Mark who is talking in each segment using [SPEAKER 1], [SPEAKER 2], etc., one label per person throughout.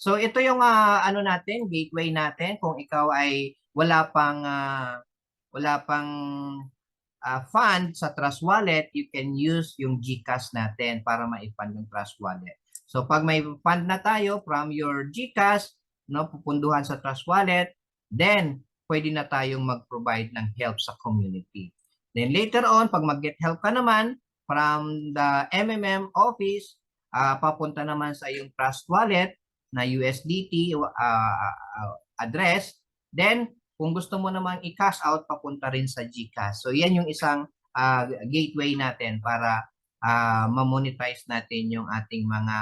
[SPEAKER 1] So ito yung ano natin, gateway natin kung ikaw ay wala pang fund sa Trust Wallet, you can use yung GCash natin para ma-fund yung Trust Wallet. So pag may fund na tayo from your GCash, no, pupunduhan sa Trust Wallet, then pwede na tayong mag-provide ng help sa community. Then later on, pag mag-get help ka naman from the MMM office, papunta naman sa yung Trust Wallet na USDT address, then kung gusto mo namang i-cash out, papunta rin sa GCash. So yan yung isang gateway natin para ma-monetize natin yung ating mga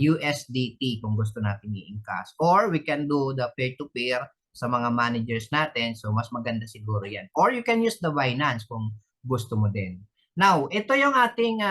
[SPEAKER 1] USDT kung gusto natin i-encash. Or we can do the peer-to-peer sa mga managers natin. So mas maganda siguro yan. Or you can use the Binance kung gusto mo din. Now, ito yung ating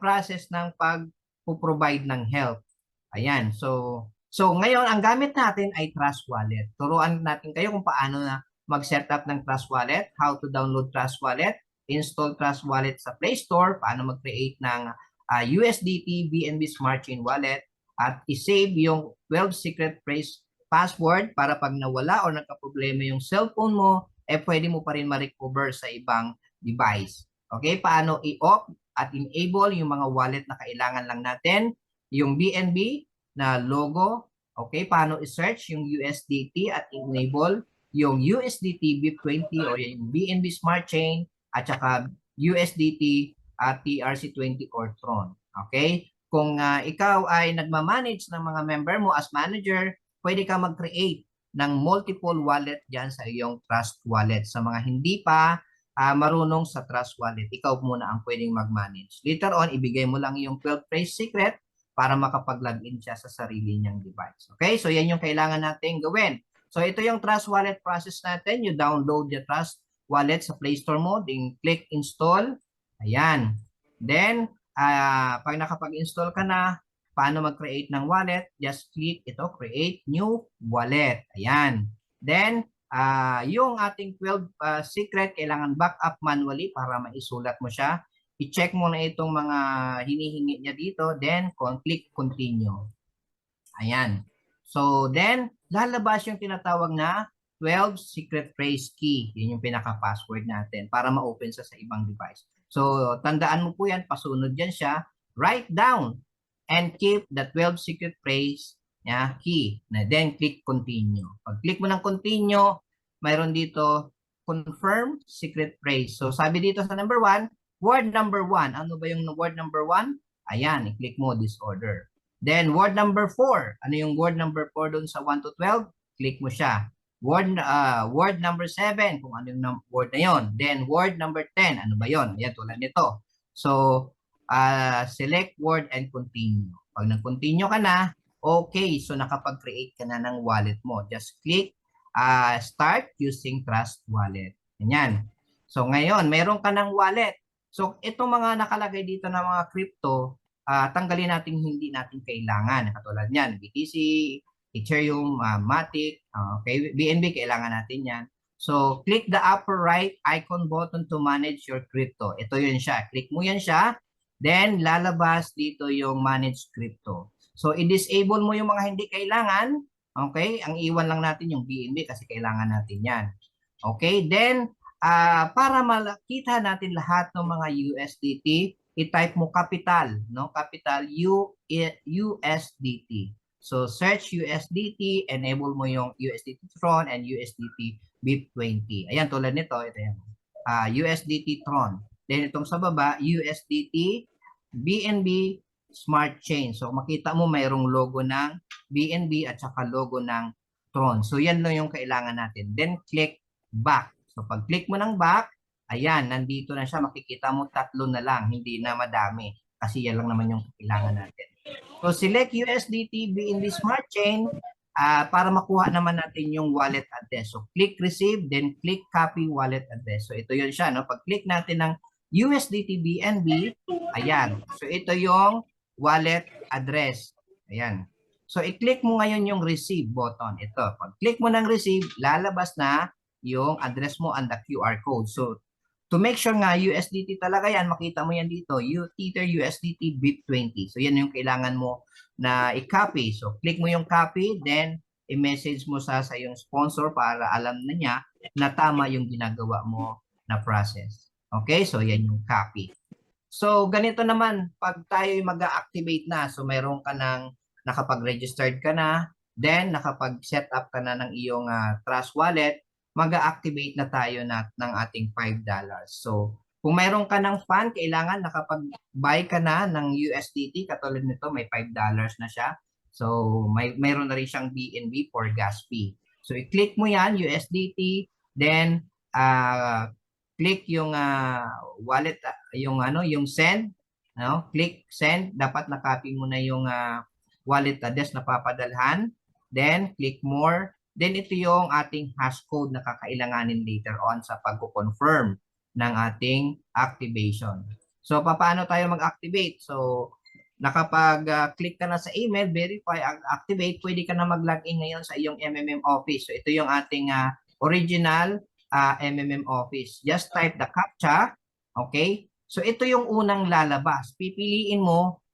[SPEAKER 1] process ng pag-provide ng help. Ayan. So ngayon, ang gamit natin ay Trust Wallet. Turuan natin kayo kung paano na mag-set up ng Trust Wallet, how to download Trust Wallet, install Trust Wallet sa Play Store, paano mag-create ng USDT BNB Smart Chain Wallet, at i-save yung 12 secret phrase password para pag nawala o nagka-problema yung cellphone mo, pwede mo pa rin ma-recover sa ibang device. Okay? Paano i-off at enable yung mga wallet na kailangan lang natin, yung BNB na logo, okay, paano i-search yung USDT at enable yung USDT BIP20 o yung BNB Smart Chain at saka USDT at TRC20 or Tron. Okay? Kung ikaw ay nagmamanage ng mga member mo as manager, pwede ka mag-create ng multiple wallet dyan sa iyong Trust Wallet. Sa mga hindi pa marunong sa Trust Wallet, ikaw muna ang pwedeng mag-manage. Later on, ibigay mo lang yung 12 phrase secret para makapag-login siya sa sarili niyang device. Okay? So, yan yung kailangan natin gawin. So, ito yung Trust Wallet process natin. You download the Trust Wallet sa Play Store mo. Then, click install. Ayan. Then, pag nakapag-install ka na, paano mag-create ng wallet? Just click ito, create new wallet. Ayan. Then, yung ating 12 secret, kailangan backup manually para maisulat mo siya. I-check mo na itong mga hinihingi niya dito, then click continue. Ayan. So, then, lalabas yung tinatawag na 12 secret phrase key. Yun yung pinaka-password natin para ma-open sa ibang device. So, tandaan mo po yan, pasunod yan siya. Write down and keep the 12 secret phrase key. Then, click continue. Pag-click mo ng continue, mayroon dito confirm secret phrase. So, sabi dito sa number 1, word number 1. Ano ba yung word number 1? Ayan, i-click mo disorder. Then, word number 4. Ano yung word number 4 doon sa 1 to 12? Click mo siya. Word number 7, kung ano yung word na yon. Then, word number 10. Ano ba yon? Ayan, tulad nito. So, select word and continue. Pag nag-continue ka na, okay. So, nakapag-create ka na ng wallet mo. Just click start using Trust Wallet. Ayan. So, ngayon, mayroon ka ng wallet. So, itong mga nakalagay dito na mga crypto, tanggalin natin hindi natin kailangan. Katulad niyan, BTC, Ethereum, Matic, okay, BNB, kailangan natin yan. So, click the upper right icon button to manage your crypto. Ito yun siya. Click mo yan siya. Then, lalabas dito yung manage crypto. So, i-disable mo yung mga hindi kailangan. Okay? Ang iwan lang natin yung BNB kasi kailangan natin yan. Okay? Then, para makita natin lahat ng mga USDT, i-type mo capital, no? Capital USDT. So search USDT, enable mo yung USDT Tron and USDT BIP20. Ayan, tulad nito, ito yan. USDT Tron. Then itong sa baba, USDT BNB Smart Chain. So makita mo mayroong logo ng BNB at saka logo ng Tron. So yan lang yung kailangan natin. Then click back. So pag-click mo ng back, ayan, nandito na siya. Makikita mo 3 na lang, hindi na madami. Kasi yan lang naman yung kailangan natin. So select USDT BNB Smart Chain para makuha naman natin yung wallet address. So click receive, then click copy wallet address. So ito yun siya. No? Pag-click natin ng USDT BNB, ayan. So ito yung wallet address. Ayan. So i-click mo ngayon yung receive button. Ito. Pag-click mo ng receive, lalabas na yung address mo and the QR code. So, To make sure nga USDT talaga yan, makita mo yan dito, Tether USDT BIP20. So yan yung kailangan mo na i-copy. So click mo yung copy, then i-message mo sa yung sponsor para alam na niya na tama yung ginagawa mo na process. Okay, so yan yung copy. So ganito naman, pag tayo mag-activate na, so mayroon ka ng nakapag-registered ka na, then nakapag-set up ka na ng iyong Trust Wallet, mag-activate na tayo ng ating $5. So kung mayroon ka ng fund, kailangan nakapag-buy ka na ng USDT, katulad nito may $5 na siya. So mayroon na rin siyang BNB for gas fee. So i-click mo yan, USDT, then click yung wallet, yung send, no? Click send, dapat na-copy mo na yung wallet address na papadalhan. Then click more. Then ito yung ating hash code na kakailanganin later on sa pagko-confirm ng ating activation. So paano tayo mag-activate? So nakapag-click ka na sa email, verify, activate, pwede ka na mag-login ngayon sa iyong MMM Office. So ito yung ating original MMM Office. Just type the CAPTCHA. Okay? So ito yung unang lalabas. Pipiliin mo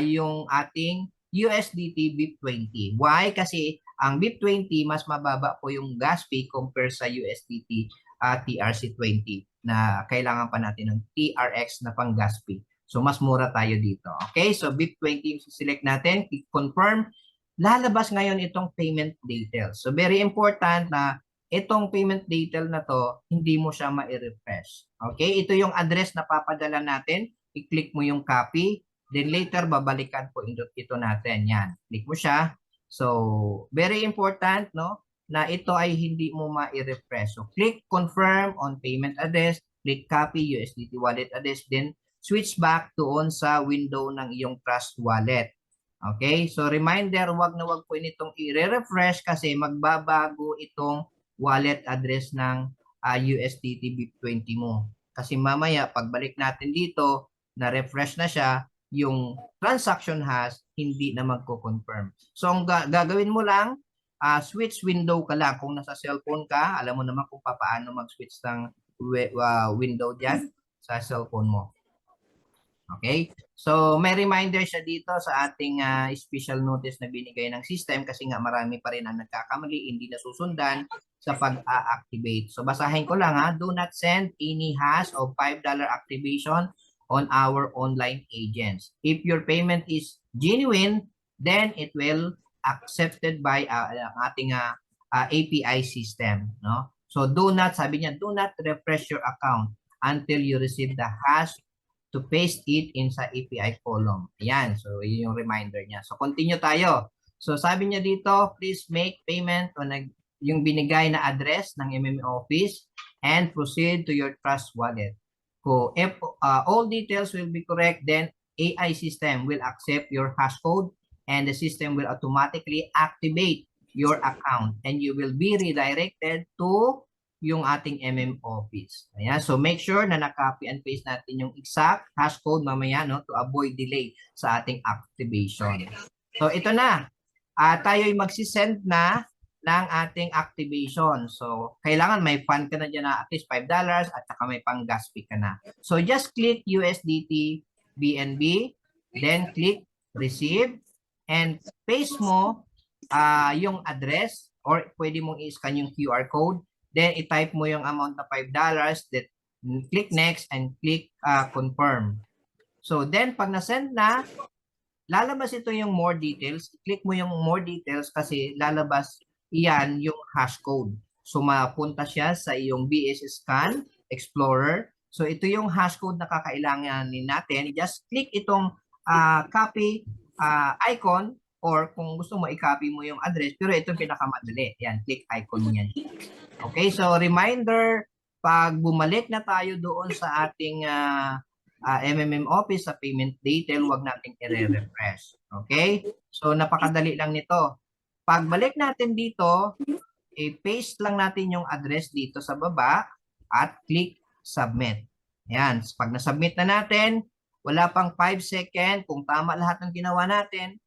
[SPEAKER 1] yung ating USDT BIP20. Why? Kasi ang BIP20 mas mababa po yung gas fee compare sa USDT TRC20 na kailangan pa natin ng TRX na pang gas fee. So mas mura tayo dito. Okay? So BIP20 yung select natin, click confirm. Lalabas ngayon itong payment details. So very important na itong payment detail na to, hindi mo siya ma-refresh. Okay? Ito yung address na papadala natin. I-click mo yung copy. Then later, babalikan po ito natin. Yan. Click mo siya. So, very important, no? Na ito ay hindi mo ma-refresh. So, click confirm on payment address. Click copy USDT wallet address. Then, switch back doon sa window ng iyong Trust Wallet. Okay? So, reminder, wag na wag po itong i-refresh kasi magbabago itong wallet address ng USDT BIP20 mo. Kasi mamaya, pagbalik natin dito, na-refresh na siya, yung transaction hash hindi na magko-confirm. So, ang gagawin mo lang, switch window ka lang. Kung nasa cellphone ka, alam mo naman kung paano mag-switch ng window dyan sa cellphone mo. Okay? So, may reminder siya dito sa ating special notice na binigay ng system kasi nga marami pa rin ang nagkakamali, hindi nasusundan sa pag-activate. So, basahin ko lang do not send any hash of $5 activation on our online agents. If your payment is genuine, then it will accepted by ating API system. No? So, sabi niya, do not refresh your account until you receive the hash to paste it in sa API column. Ayan. So, yun yung reminder niya. So, continue tayo. So, sabi niya dito, please make payment on yung binigay na address ng MMM Office and proceed to your Trust Wallet. So, if all details will be correct, then AI system will accept your hash code and the system will automatically activate your account and you will be redirected to yung ating MM Office. Ayan. So, make sure na na-copy and paste natin yung exact hash code mamaya to avoid delay sa ating activation. So, ito na. Tayo'y magsisend na ng ating activation. So, kailangan may fund ka na dyan na at least $5 at saka may pang gas fee ka na. So, just click USDT BNB, then click receive, and paste mo yung address or pwede mong i-scan yung QR code. Then, i-type mo yung amount na $5, then click next and click confirm. So, then pag na-send na, lalabas ito yung more details. Click mo yung more details kasi lalabas iyan yung hash code. So, mapunta siya sa iyong BS Scan Explorer. So, ito yung hash code na kakailanganin natin. Just click itong copy icon or kung gusto mo, i-copy mo yung address. Pero ito pinakamadali. Yan, click icon mo yan. Okay, so reminder, pag bumalik na tayo doon sa ating MMM Office sa payment detail, wag nating i-refresh. Okay? So, napakadali lang nito. Pagbalik natin dito, i-paste lang natin yung address dito sa baba at click submit. Ayan. Pag na-submit na natin, wala pang 5 seconds. Kung tama lahat ng ginawa natin,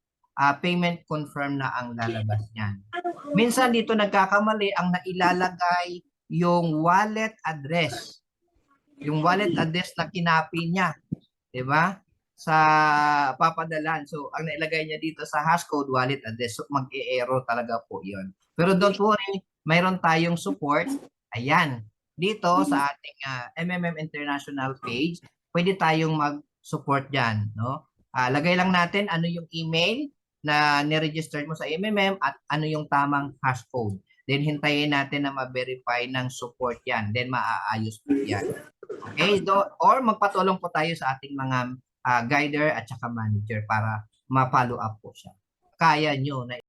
[SPEAKER 1] payment confirm na ang lalabas niyan. Minsan dito nagkakamali ang nailalagay yung wallet address. yung wallet address na kinapi niya, 'di ba? Sa papadalan. So, ang nailagay niya dito sa hashcode wallet address, so mag-e-error talaga po 'yon. Pero don't worry, mayroon tayong support. Ayan, dito sa ating International page, pwede tayong mag-support diyan, no? Lagay lang natin ano yung email na ni-register mo sa at ano yung tamang hashcode. Then hintayin natin na ma-verify ng support 'yan. Then maaayos po 'yan. Okay? Or magpatulong po tayo sa ating mga guider at saka manager para ma-follow up po siya. Kaya nyo na